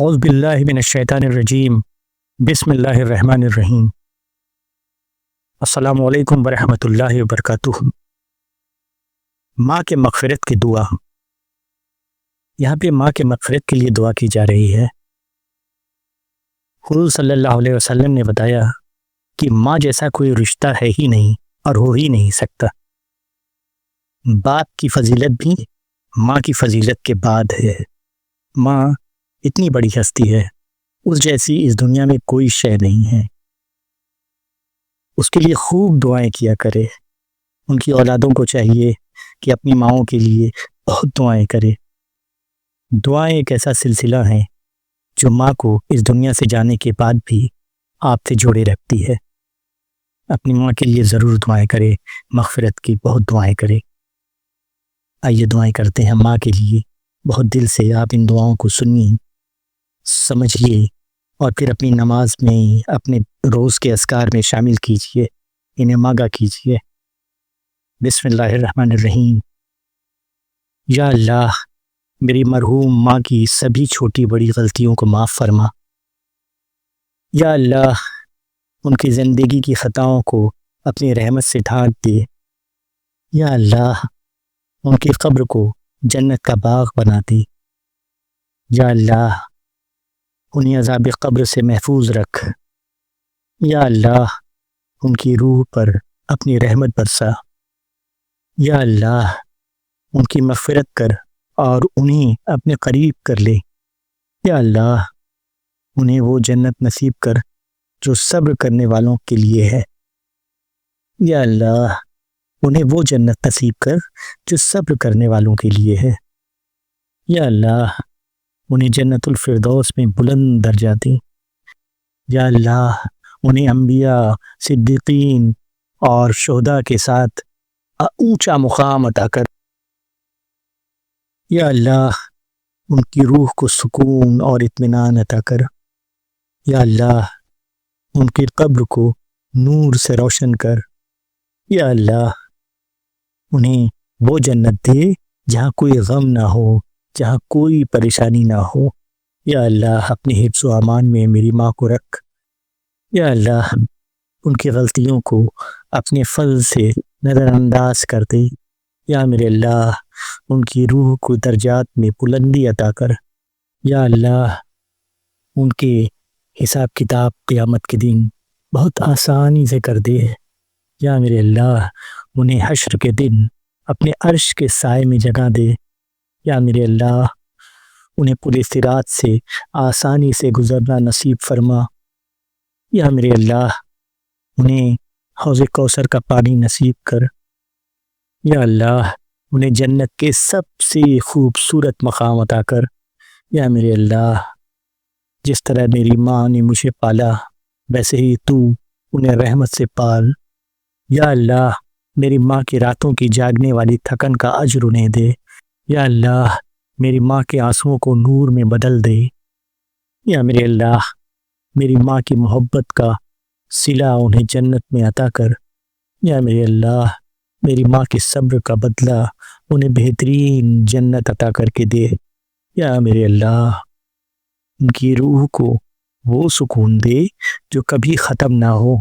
اعوذ باللہ من الشیطان الرجیم بسم اللہ الرحمن الرحیم السلام علیکم ورحمۃ اللہ وبرکاتہ۔ ماں کے مغفرت کی دعا۔ یہاں پہ ماں کے مغفرت کے لیے دعا کی جا رہی ہے۔ حضور صلی اللہ علیہ وسلم نے بتایا کہ ماں جیسا کوئی رشتہ ہے ہی نہیں اور ہو ہی نہیں سکتا۔ باپ کی فضیلت بھی ماں کی فضیلت کے بعد ہے۔ ماں اتنی بڑی ہستی ہے، اس جیسی اس دنیا میں کوئی شے نہیں ہے۔ اس کے لیے خوب دعائیں کیا کرے۔ ان کی اولادوں کو چاہیے کہ اپنی ماؤں کے لیے بہت دعائیں کرے۔ دعائیں ایک ایسا سلسلہ ہے جو ماں کو اس دنیا سے جانے کے بعد بھی آپ سے جوڑے رکھتی ہے۔ اپنی ماں کے لیے ضرور دعائیں کرے، مغفرت کی بہت دعائیں کرے۔ آئیے دعائیں کرتے ہیں ماں کے لیے۔ بہت دل سے آپ ان دعاؤں کو سنیے، سمجھیے اور پھر اپنی نماز میں، اپنے روز کے اذکار میں شامل کیجیے، انہیں مانگا کیجیے۔ بسم اللہ الرحمن الرحیم۔ یا اللہ، میری مرحوم ماں کی سبھی چھوٹی بڑی غلطیوں کو معاف فرما۔ یا اللہ، ان کی زندگی کی خطاؤں کو اپنی رحمت سے ڈھانپ دے۔ یا اللہ، ان کی قبر کو جنت کا باغ بنا دے۔ یا اللہ، انہیں عذاب قبر سے محفوظ رکھ۔ یا اللہ، ان کی روح پر اپنی رحمت برسا۔ یا اللہ، ان کی مغفرت کر اور انہیں اپنے قریب کر لے۔ یا اللہ، انہیں وہ جنت نصیب کر جو صبر کرنے والوں کے لیے ہے۔ یا اللہ، انہیں وہ جنت نصیب کر جو صبر کرنے والوں کے لیے ہے۔ یا اللہ، انہیں جنت الفردوس میں بلند درجہ دے۔ یا اللہ، انہیں انبیاء، صدیقین اور شہداء کے ساتھ اونچا مقام عطا کر۔ یا اللہ، ان کی روح کو سکون اور اطمینان عطا کر۔ یا اللہ، ان کی قبر کو نور سے روشن کر۔ یا اللہ، انہیں وہ جنت دے جہاں کوئی غم نہ ہو، جہاں کوئی پریشانی نہ ہو۔ یا اللہ، اپنے حفظ و امان میں میری ماں کو رکھ۔ یا اللہ، ان کی غلطیوں کو اپنے فضل سے نظر انداز کر دے۔ یا میرے اللہ، ان کی روح کو درجات میں بلندی عطا کر۔ یا اللہ، ان کے حساب کتاب قیامت کے دن بہت آسانی سے کر دے۔ یا میرے اللہ، انہیں حشر کے دن اپنے عرش کے سائے میں جگہ دے۔ یا میرے اللہ، انہیں پورے صراط سے آسانی سے گزرنا نصیب فرما۔ یا میرے اللہ، انہیں حوض کوثر کا پانی نصیب کر۔ یا اللہ، انہیں جنت کے سب سے خوبصورت مقام عطا کر۔ یا میرے اللہ، جس طرح میری ماں نے مجھے پالا ویسے ہی تو انہیں رحمت سے پال۔ یا اللہ، میری ماں کی راتوں کی جاگنے والی تھکن کا اجر انہیں دے۔ یا اللہ، میری ماں کے آنسوؤں کو نور میں بدل دے۔ یا میرے اللہ، میری ماں کی محبت کا صلہ انہیں جنت میں عطا کر۔ یا میرے اللہ، میری ماں کے صبر کا بدلہ انہیں بہترین جنت عطا کر کے دے۔ یا میرے اللہ، ان کی روح کو وہ سکون دے جو کبھی ختم نہ ہو۔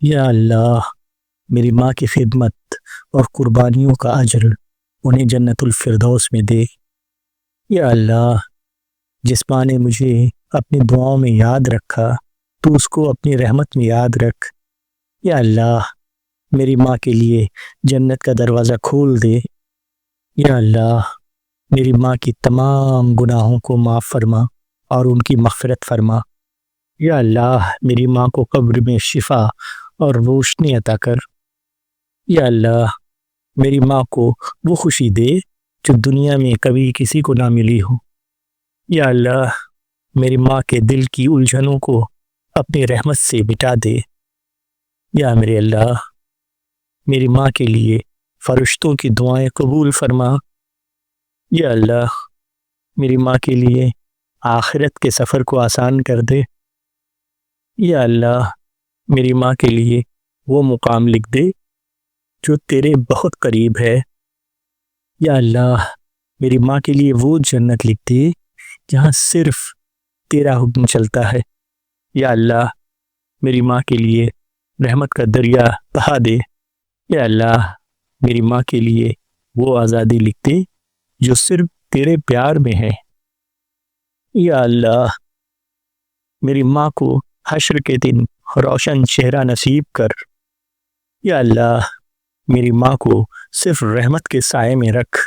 یا اللہ، میری ماں کی خدمت اور قربانیوں کا اجر انہیں جنت الفردوس میں دے۔ یا اللہ، جس ماں نے مجھے اپنی دعاؤں میں یاد رکھا تو اس کو اپنی رحمت میں یاد رکھ۔ یا اللہ، میری ماں کے لیے جنت کا دروازہ کھول دے۔ یا اللہ، میری ماں کی تمام گناہوں کو معاف فرما اور ان کی مغفرت فرما۔ یا اللہ، میری ماں کو قبر میں شفا اور روشنی عطا کر۔ یا اللہ، میری ماں کو وہ خوشی دے جو دنیا میں کبھی کسی کو نہ ملی ہو۔ یا اللہ، میری ماں کے دل کی الجھنوں کو اپنی رحمت سے مٹا دے۔ یا میرے اللہ، میری ماں کے لیے فرشتوں کی دعائیں قبول فرما۔ یا اللہ، میری ماں کے لیے آخرت کے سفر کو آسان کر دے۔ یا اللہ، میری ماں کے لیے وہ مقام لکھ دے جو تیرے بہت قریب ہے۔ یا اللہ، میری ماں کے لیے وہ جنت لکھ دے جہاں صرف تیرا حکم چلتا ہے۔ یا اللہ میری ماں کے لیے رحمت کا دریا بہا دے۔ یا اللہ میری ماں کے لیے وہ آزادی لکھ دے جو صرف تیرے پیار میں ہے۔ یا اللہ میری ماں کو حشر کے دن روشن چہرہ نصیب کر۔ یا اللہ میری ماں کو صرف رحمت کے سائے میں رکھ۔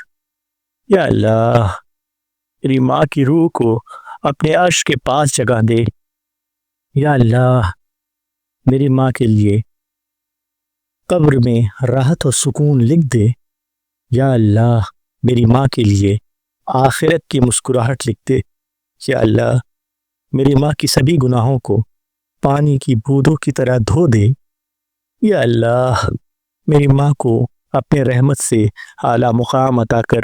یا اللہ میری ماں کی روح کو اپنے عرش کے پاس جگہ دے۔ یا اللہ میری ماں کے لیے قبر میں راحت و سکون لکھ دے۔ یا اللہ میری ماں کے لیے آخرت کی مسکراہٹ لکھ دے۔ یا اللہ میری ماں کی سبھی گناہوں کو پانی کی بوندوں کی طرح دھو دے۔ یا اللہ میری ماں کو اپنے رحمت سے اعلیٰ مقام عطا کر۔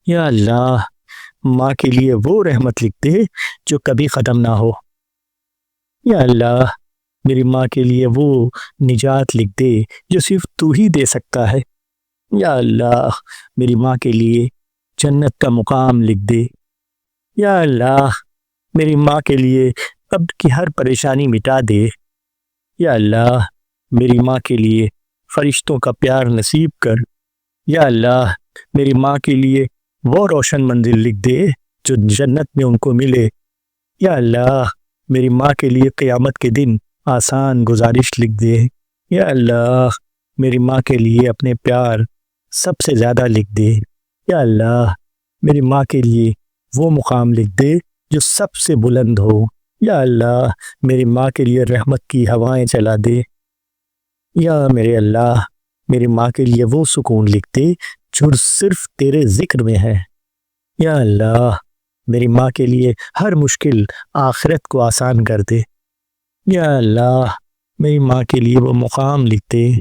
یا اللہ ماں کے لیے وہ رحمت لکھ دے جو کبھی ختم نہ ہو۔ یا اللہ میری ماں کے لیے وہ نجات لکھ دے جو صرف تو ہی دے سکتا ہے۔ یا اللہ میری ماں کے لیے جنت کا مقام لکھ دے۔ یا اللہ میری ماں کے لیے قبر کی ہر پریشانی مٹا دے۔ یا اللہ میری ماں کے لیے فرشتوں کا پیار نصیب کر۔ یا اللہ میری ماں کے لیے وہ روشن منزل لکھ دے جو جنت میں ان کو ملے۔ یا اللہ میری ماں کے لیے قیامت کے دن آسان گزارش لکھ دے۔ یا اللہ میری ماں کے لیے اپنے پیار سب سے زیادہ لکھ دے۔ یا اللہ میری ماں کے لیے وہ مقام لکھ دے جو سب سے بلند ہو۔ یا اللہ میری ماں کے لیے رحمت کی ہوائیں چلا دے۔ یا میرے اللہ میری ماں کے لیے وہ سکون لکھ دے جو صرف تیرے ذکر میں ہے۔ یا اللہ میری ماں کے لیے ہر مشکل آخرت کو آسان کر دے۔ یا اللہ میری ماں کے لیے وہ مقام لکھ دے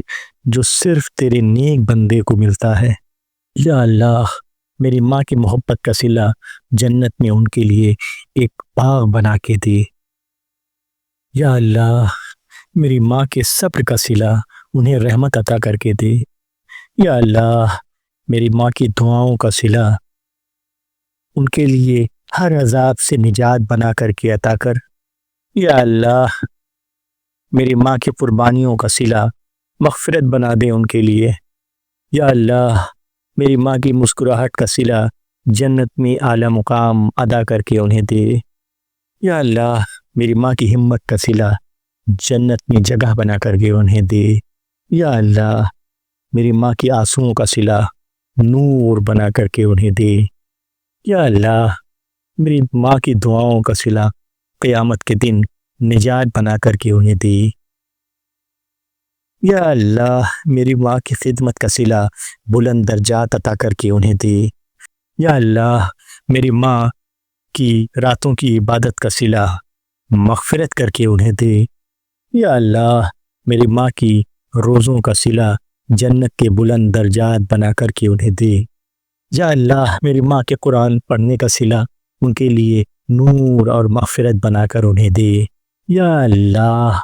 جو صرف تیرے نیک بندے کو ملتا ہے۔ یا اللہ میری ماں کی محبت کا صلہ جنت میں ان کے لیے ایک باغ بنا کے دے۔ یا اللہ میری ماں کے صبر کا صلہ انہیں رحمت عطا کر کے دے۔ یا اللہ میری ماں کی دعاؤں کا صلہ ان کے لیے ہر عذاب سے نجات بنا کر کے عطا کر۔ یا اللہ میری ماں کی قربانیوں کا صلہ مغفرت بنا دے ان کے لیے۔ یا اللہ میری ماں کی مسکراہٹ کا صلہ جنت میں اعلیٰ مقام ادا کر کے انہیں دے۔ یا اللہ میری ماں کی ہمت کا صلہ جنت میں جگہ بنا کر کے انہیں دے۔ یا اللہ میری ماں کی آنسوؤں کا صلہ نور بنا کر کے انہیں دے۔ یا اللہ میری ماں کی دعاؤں کا صلہ قیامت کے دن نجات بنا کر کے انہیں دے۔ یا اللہ میری ماں کی خدمت کا صلہ بلند درجات عطا کر کے انہیں دے۔ یا اللہ میری ماں کی راتوں کی عبادت کا صلہ مغفرت کر کے انہیں دے۔ یا اللہ میری ماں کی روزوں کا صلہ جنت کے بلند درجات بنا کر کے انہیں دے۔ یا اللہ میری ماں کے قرآن پڑھنے کا صلہ ان کے لیے نور اور مغفرت بنا کر انہیں دے۔ یا اللہ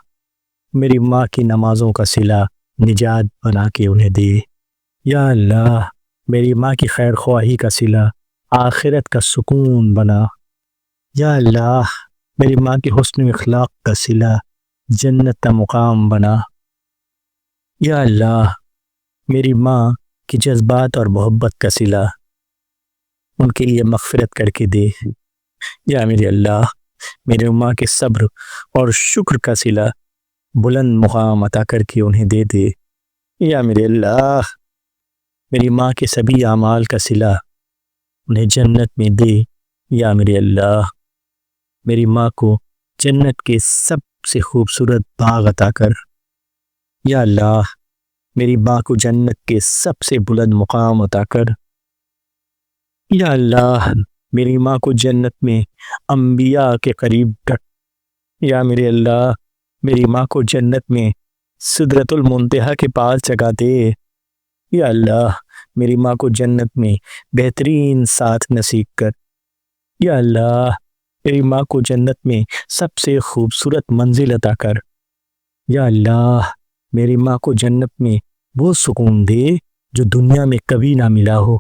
میری ماں کی نمازوں کا صلہ نجات بنا کے انہیں دے۔ یا اللہ میری ماں کی خیر خواہی کا صلہ آخرت کا سکون بنا۔ یا اللہ میری ماں کی حسن اخلاق کا صلہ جنت کا مقام بنا۔ یا اللہ میری ماں کی جذبات اور محبت کا صلہ ان کے لیے مغفرت کر کے دے۔ یا میرے اللہ میری ماں کے صبر اور شکر کا صلہ بلند مقام عطا کر کے انہیں دے دے۔ یا میرے اللہ میری ماں کے سبھی اعمال کا صلہ انہیں جنت میں دے۔ یا میرے اللہ میری ماں کو جنت کے سب سے خوبصورت باغ عطا کر۔ یا اللہ میری ماں کو جنت کے سب سے بلند مقام عطا کر۔ یا اللہ میری ماں کو جنت میں انبیاء کے قریب رکھ۔ یا میرے اللہ میری ماں کو جنت میں سدرۃ المنتہا کے پاس جگہ دے۔ یا اللہ میری ماں کو جنت میں بہترین ساتھ نصیب کر۔ یا اللہ میری ماں کو جنت میں سب سے خوبصورت منزل عطا کر۔ یا اللہ میری ماں کو جنت میں وہ سکون دے جو دنیا میں کبھی نہ ملا ہو۔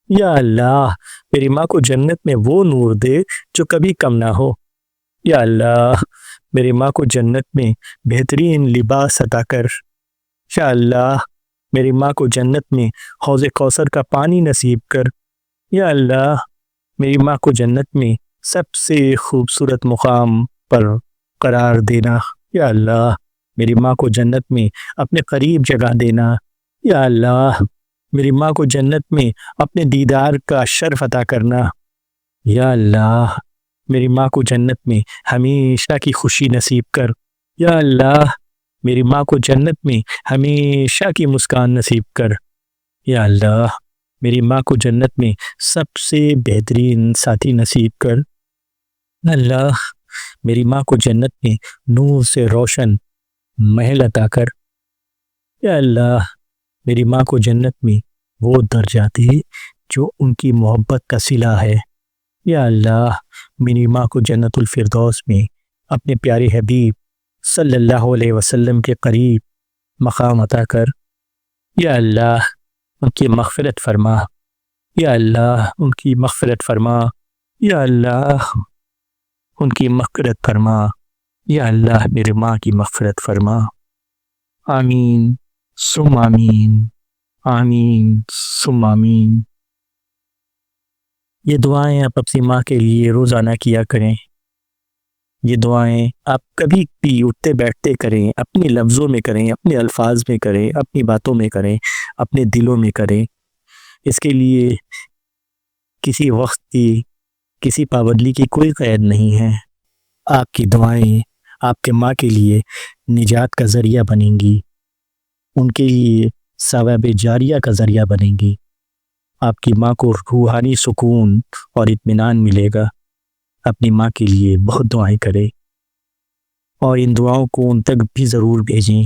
یا اللہ میری ماں کو جنت میں وہ نور دے جو کبھی کم نہ ہو۔ یا اللہ میری ماں کو جنت میں بہترین لباس عطا کر۔ یا اللہ میری ماں کو جنت میں حوض کوثر کا پانی نصیب کر۔ یا اللہ میری ماں کو جنت میں سب سے خوبصورت مقام پر قرار دینا۔ یا اللہ میری ماں کو جنت میں اپنے قریب جگہ دینا۔ یا اللہ میری ماں کو جنت میں اپنے دیدار کا شرف عطا کرنا۔ یا اللہ میری ماں کو جنت میں ہمیشہ کی خوشی نصیب کر۔ یا اللہ میری ماں کو جنت میں ہمیشہ کی مسکان نصیب کر۔ یا اللہ میری ماں کو جنت میں سب سے بہترین ساتھی نصیب کر۔ یا اللہ میری ماں کو جنت میں نور سے روشن محل عطا کر۔ یا اللہ میری ماں کو جنت میں وہ درجہ دے جو ان کی محبت کا صلہ ہے۔ یا اللہ میری ماں کو جنت الفردوس میں اپنے پیارے حبیب صلی اللہ علیہ وسلم کے قریب مقام عطا کر۔ یا اللہ ان کی مغفرت فرما۔ یا اللہ ان کی مغفرت فرما۔ یا اللہ ان کی مغفرت فرما۔ یا اللہ میری ماں کی مغفرت فرما۔ آمین ثم آمین، آمین ثم آمین۔ یہ دعائیں آپ اپنی ماں کے لیے روزانہ کیا کریں۔ یہ دعائیں آپ کبھی بھی اٹھتے بیٹھتے کریں، اپنے لفظوں میں کریں، اپنے الفاظ میں کریں، اپنی باتوں میں کریں، اپنے دلوں میں کریں۔ اس کے لیے کسی وقت کی، کسی پابندی کی کوئی قید نہیں ہے۔ آپ کی دعائیں آپ کے ماں کے لیے نجات کا ذریعہ بنیں گی، ان کے لیے ثواب جاریہ کا ذریعہ بنیں گی۔ آپ کی ماں کو روحانی سکون اور اطمینان ملے گا۔ اپنی ماں کے لیے بہت دعائیں کریں اور ان دعاؤں کو ان تک بھی ضرور بھیجیں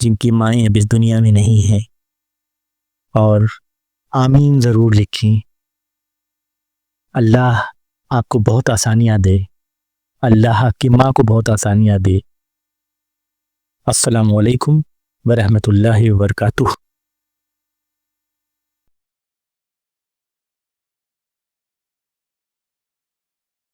جن کی مائیں اب اس دنیا میں نہیں ہیں، اور آمین ضرور لکھیں۔ اللہ آپ کو بہت آسانیاں دے، اللہ آپ کی ماں کو بہت آسانیاں دے۔ السلام علیکم ورحمۃ اللہ وبرکاتہ۔